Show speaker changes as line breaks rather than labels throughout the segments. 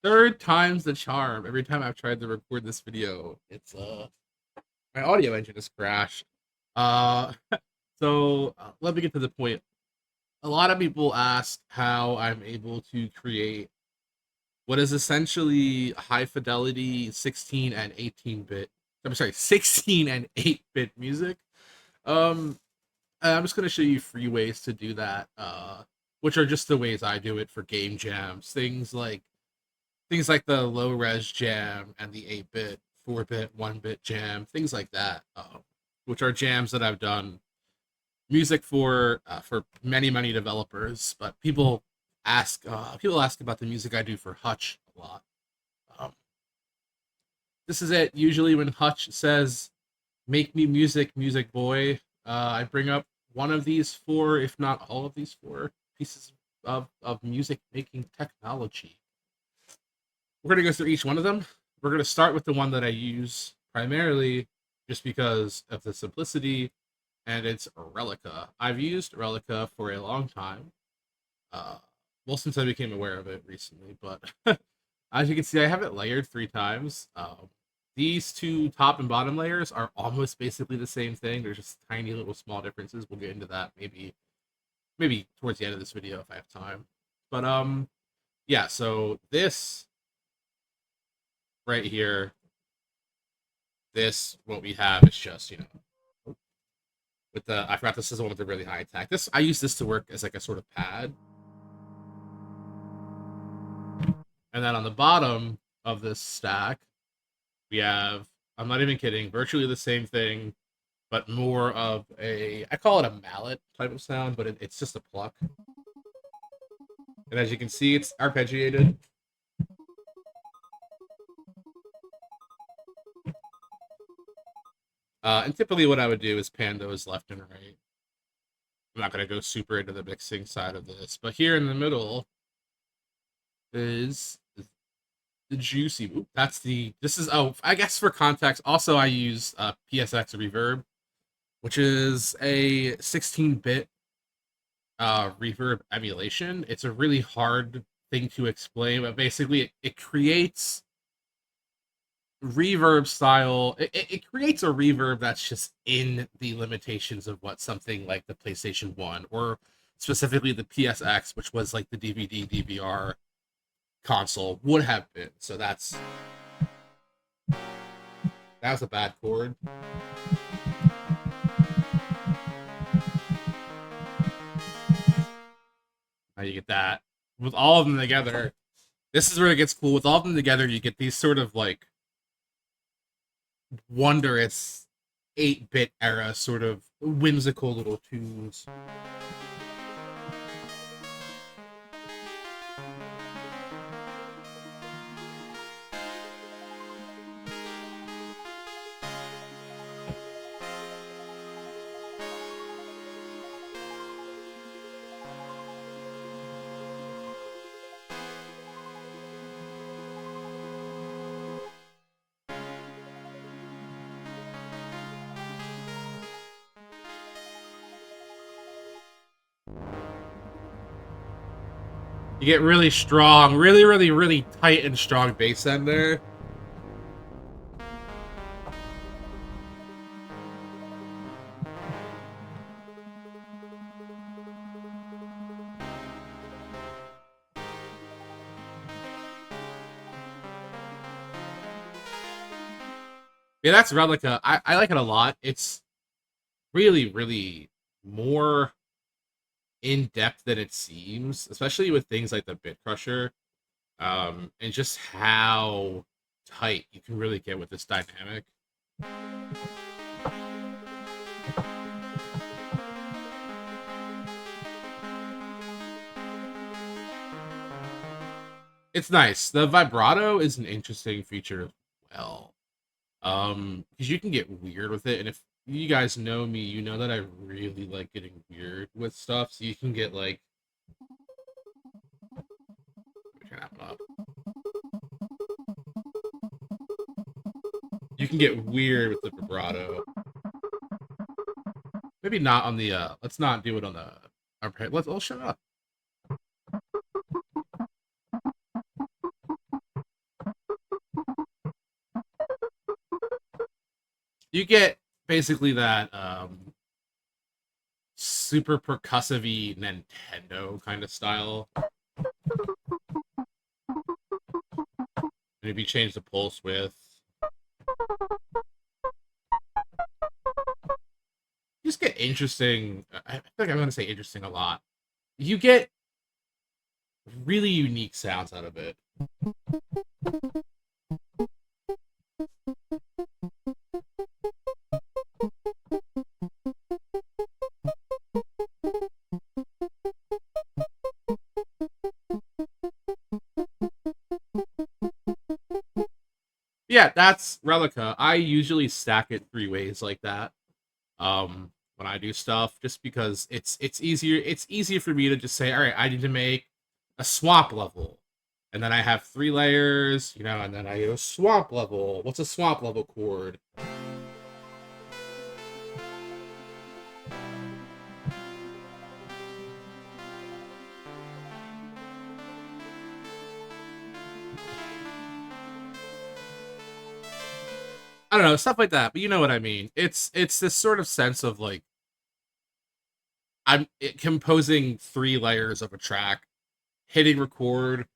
Third time's the charm. Every time I've tried to record this video, it's my audio engine has crashed. Uh, let me get to the point. A lot of people ask how I'm able to create what is essentially high fidelity 16 and 18-bit. I'm sorry, 16 and 8-bit music. Um, I'm just gonna show you free ways to do that. Which are just the ways I do it for game jams. Things like the low res jam and the 8-bit, 4-bit, 1-bit jam, things like that, which are jams that I've done music for many developers. But people ask about the music I do for Hutch a lot. Um, this is it. Usually when Hutch says "Make me music, music boy," I bring up one of these four, if not all of these four pieces of music making technology. We're going to go through each one of them. We're going to start with the one that I use primarily just because of the simplicity, and it's Relica. I've used Relica for a long time. Uh, well, since I became aware of it recently, but as you can see, I have it layered 3 times. These two top and bottom layers are almost basically the same thing. There's just tiny little small differences. We'll get into that maybe towards the end of this video if I have time. But yeah, so this right here, this what we have is just, with the, I forgot, this is the one with the really high attack. This, I use this to work as like a sort of pad. And then on the bottom of this stack, we have, I'm not even kidding, virtually the same thing, but more of a, I call it a mallet type of sound, but it's just a pluck. And as you can see, it's arpeggiated. And typically what I would do is pan those left and right. I'm not going to go super into the mixing side of this, but here in the middle is the juicy. Oop, that's the, this is, oh, I guess for context, also I use PSX Reverb, which is a 16-bit reverb emulation. It's a really hard thing to explain, but basically it creates reverb style. It creates a reverb that's just in the limitations of what something like the PlayStation 1 or specifically the PSX, which was like the DVD DVR console, would have been. So that was a bad chord. Now you get that. With all of them together, this is where it gets cool. With all of them together, you get these sort of like wondrous 8-bit era sort of whimsical little tunes. You get really strong, really tight and strong bass end there. Yeah, that's Relica. I like it a lot. It's really more in depth than it seems, especially with things like the Bit Crusher, and just how tight you can really get with this dynamic. It's nice. The vibrato is an interesting feature as well. Because you can get weird with it, and if you guys know me, you know that I really like getting weird with stuff. So you can get like, you can get weird with the vibrato. Maybe not on the let's not do it on the let's shut up. you get basically that super percussive-y Nintendo kind of style. And if you change the pulse width, you just get interesting. I feel like I'm going to say interesting a lot. You get really unique sounds out of it. Yeah, that's Relica. I usually stack it 3 ways like that. When I do stuff, just because it's easier for me to just say, all right, I need to make a swamp level, and then I have 3 layers, and then I go swamp level. What's a swamp level chord? I don't know, stuff like that, but you know what I mean. It's this sort of sense of like composing 3 layers of a track, hitting record,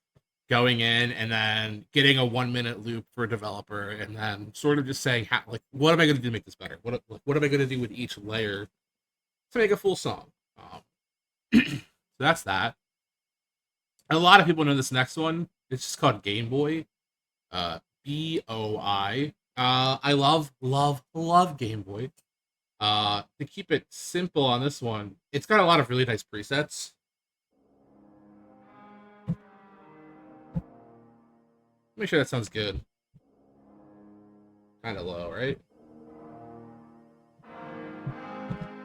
going in, and then getting a 1 minute loop for a developer, and then sort of just saying, like, what am I going to do to make this better? What am I going to do with each layer to make a full song? So that's that. A lot of people know this next one. It's just called Game Boy. BOI. I love Game Boy. To keep it simple on this one, it's got a lot of really nice presets. Make sure that sounds good. Kind of low, right?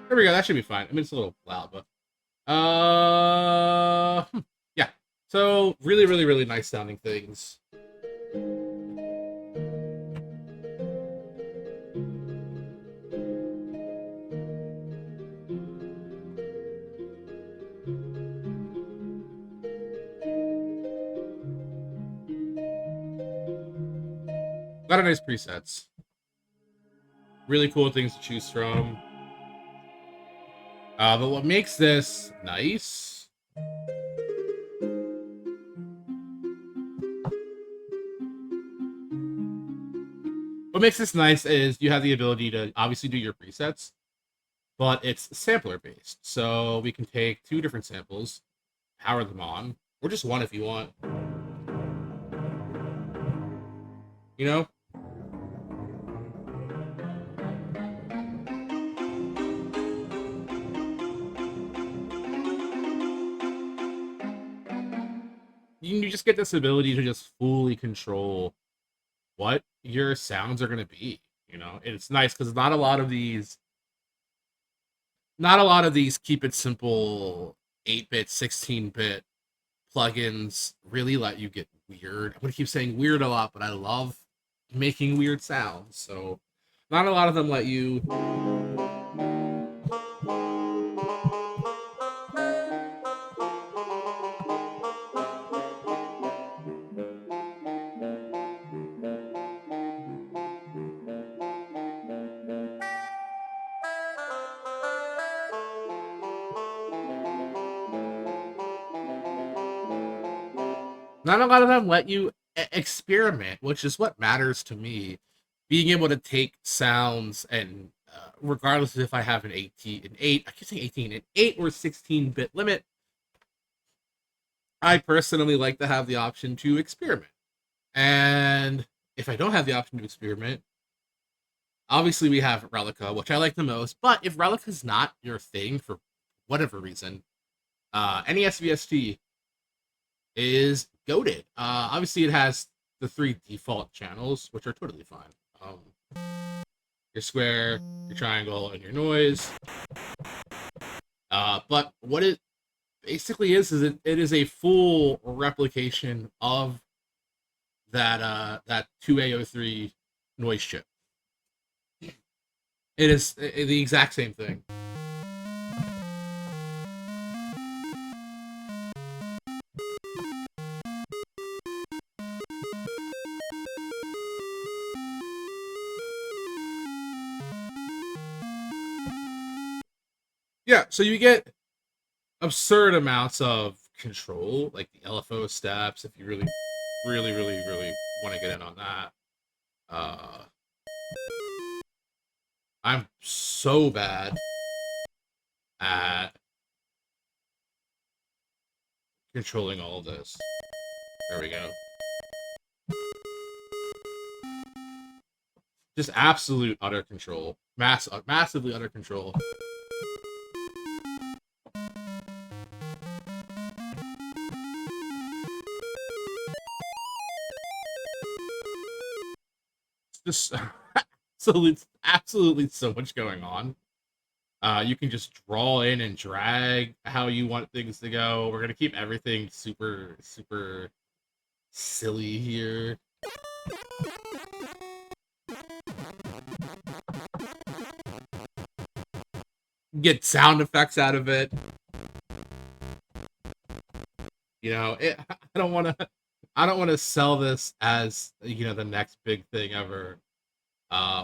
There we go. That should be fine. I mean, it's a little loud, but yeah. So really, really, really nice sounding things. A lot of nice presets. Really cool things to choose from. But what makes this nice? What makes this nice is you have the ability to obviously do your presets, but it's sampler based. So we can take 2 different samples, power them on, or just one if you want. You know? You just get this ability to just fully control what your sounds are going to be. And it's nice because not a lot of these keep it simple 8-bit, 16-bit plugins really let you get weird. I'm gonna keep saying weird a lot, but I love making weird sounds. So not a lot of them let you. Not a lot of them let you experiment, which is what matters to me. Being able to take sounds and regardless of if I have I keep saying 18, an 8 or 16-bit limit, I personally like to have the option to experiment. And if I don't have the option to experiment, obviously we have Relica, which I like the most. But if Relica's not your thing for whatever reason, NESVST is goated. Obviously, it has the 3 default channels, which are totally fine. Your square, your triangle, and your noise. But what it basically is it is a full replication of that 2A03 noise chip. It is the exact same thing. Yeah, so you get absurd amounts of control, like the LFO steps, if you really want to get in on that. Uh, I'm so bad at controlling all of this. There we go. Just absolute utter control. Massively utter control. Just absolutely so much going on. You can just draw in and drag how you want things to go. We're gonna keep everything super silly here. Get sound effects out of it. You know, I don't want to. I don't want to sell this as the next big thing ever. Uh,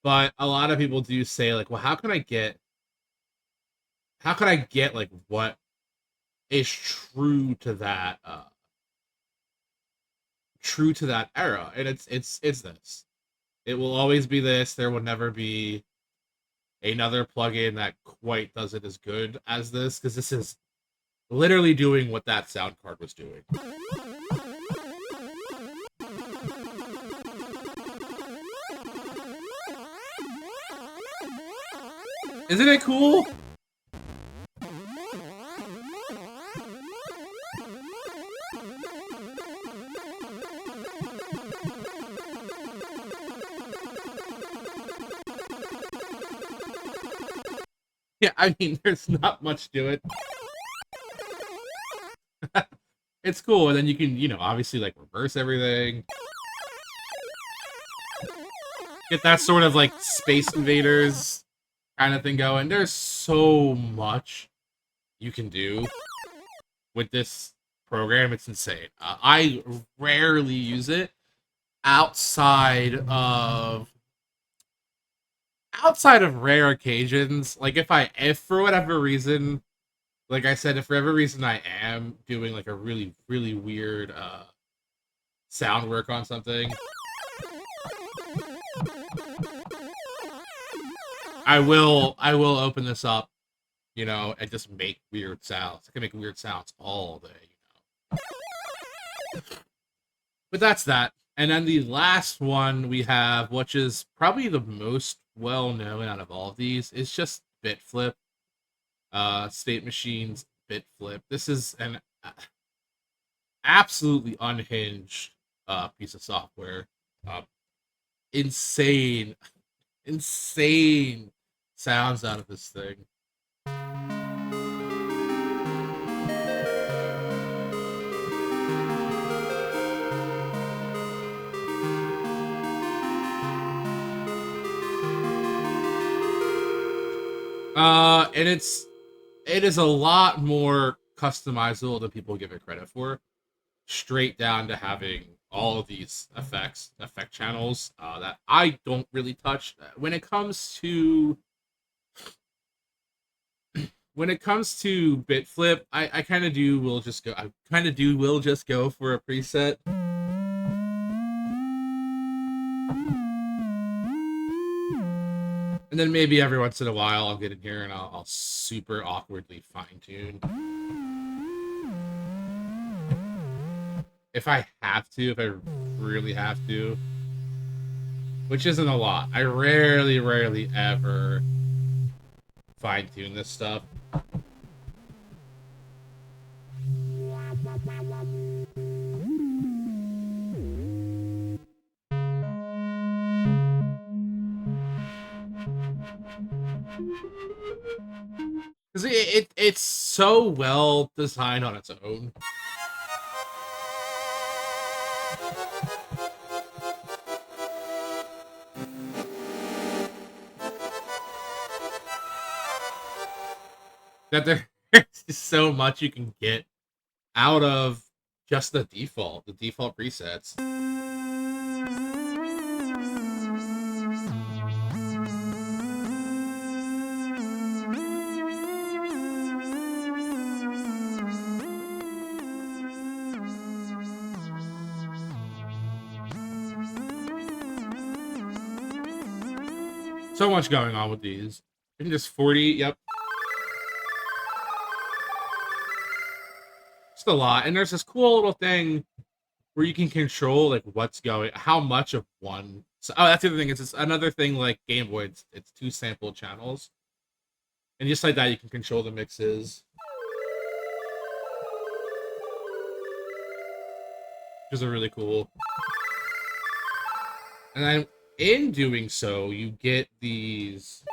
but a lot of people do say like, well, how can I get like what is true to that era, and it's this. It will always be this. There will never be another plugin that quite does it as good as this, because this is literally doing what that sound card was doing. Isn't it cool? Yeah, I mean, there's not much to it. It's cool, and then you can, obviously, like, reverse everything. Get that sort of, like, Space Invaders kind of thing going. There's so much you can do with this program. It's insane. I rarely use it outside of rare occasions. Like, if for whatever reason, like I said, if for whatever reason I am doing like a really weird sound work on something, I will open this up, and just make weird sounds. I can make weird sounds all day. But that's that. And then the last one we have, which is probably the most well known out of all of these, is just Bitflip. State Machine's Bitflip. This is an absolutely unhinged piece of software. Uh, insane, insane sounds out of this thing. And it is a lot more customizable than people give it credit for. Straight down to having all of these effect channels that I don't really touch. When it comes to Bitflip, I kind of do will just go. I kind of do will just go for a preset. And then maybe every once in a while I'll get in here and I'll super awkwardly fine tune. If I really have to. Which isn't a lot. I rarely ever fine tune this stuff. Because it's so well designed on its own. That there's just so much you can get out of just the default presets. So much going on with these. I think there's 40. Yep. Just a lot. And there's this cool little thing where you can control like what's going, how much of one. So, oh, that's the other thing. It's another thing like Game Boy. It's 2 sample channels, and just like that, you can control the mixes, which is really cool. And then in doing so, you get these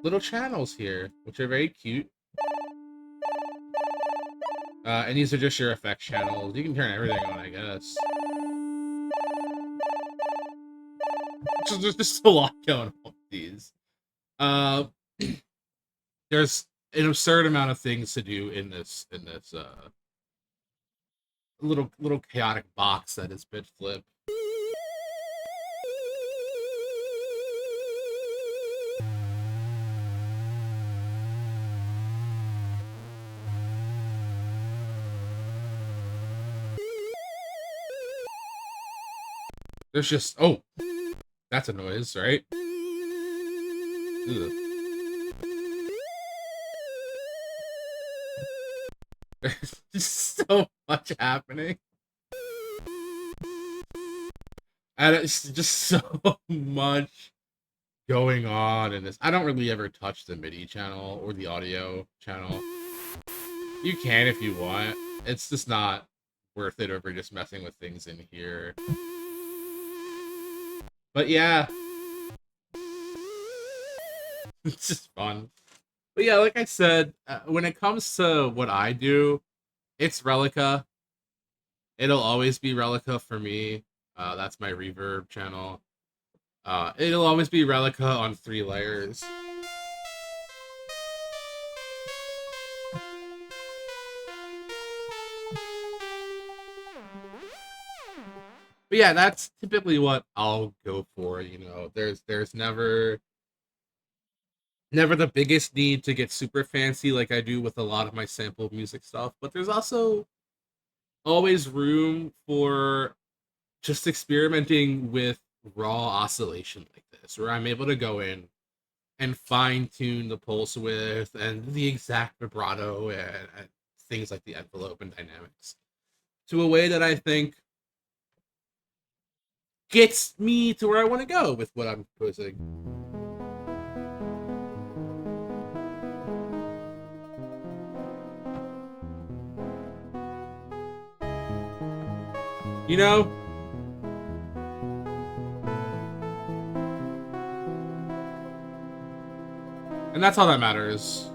little channels here, which are very cute. And these are just your effects channels. You can turn everything on, I guess. There's just a lot going on with these. There's an absurd amount of things to do in this little chaotic box that is Bitflip. There's just, oh, that's a noise, right? Ugh. There's just so much happening. And it's just so much going on in this. I don't really ever touch the MIDI channel or the audio channel. You can if you want. It's just not worth it over just messing with things in here. But yeah, it's just fun. But yeah, like I said, when it comes to what I do, it's Relica. It'll always be Relica for me. That's my reverb channel. It'll always be Relica on 3 layers. But yeah, that's typically what I'll go for. You know, there's never the biggest need to get super fancy like I do with a lot of my sample music stuff, but there's also always room for just experimenting with raw oscillation like this, where I'm able to go in and fine tune the pulse width and the exact vibrato and things like the envelope and dynamics to a way that I think gets me to where I want to go with what I'm proposing. You know? And that's all that matters.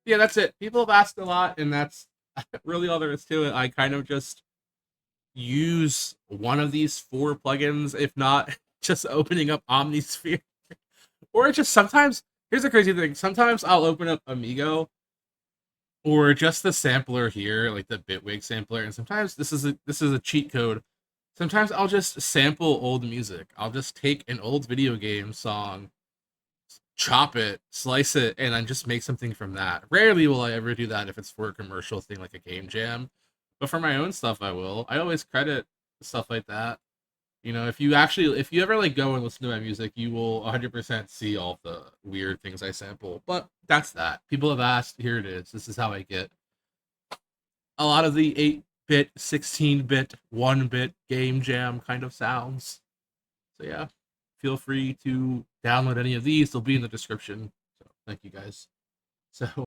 Yeah, that's it. People have asked a lot, and that's really all there is to it. I kind of just use one of these 4 plugins, if not just opening up Omnisphere. Or just sometimes, here's the crazy thing, sometimes I'll open up Amigo or just the sampler here, like the Bitwig sampler, and sometimes this is a cheat code. Sometimes I'll just sample old music. I'll just take an old video game song, chop it, slice it, and then just make something from that. Rarely will I ever do that if it's for a commercial thing like a game jam. But for my own stuff I will. I always credit stuff like that. You know, if you ever like go and listen to my music, you will 100% see all the weird things I sample. But that's that. People have asked, here it is. This is how I get a lot of the 8-bit, 16-bit, 1-bit game jam kind of sounds. So yeah, feel free to download any of these. They'll be in the description. So thank you guys. So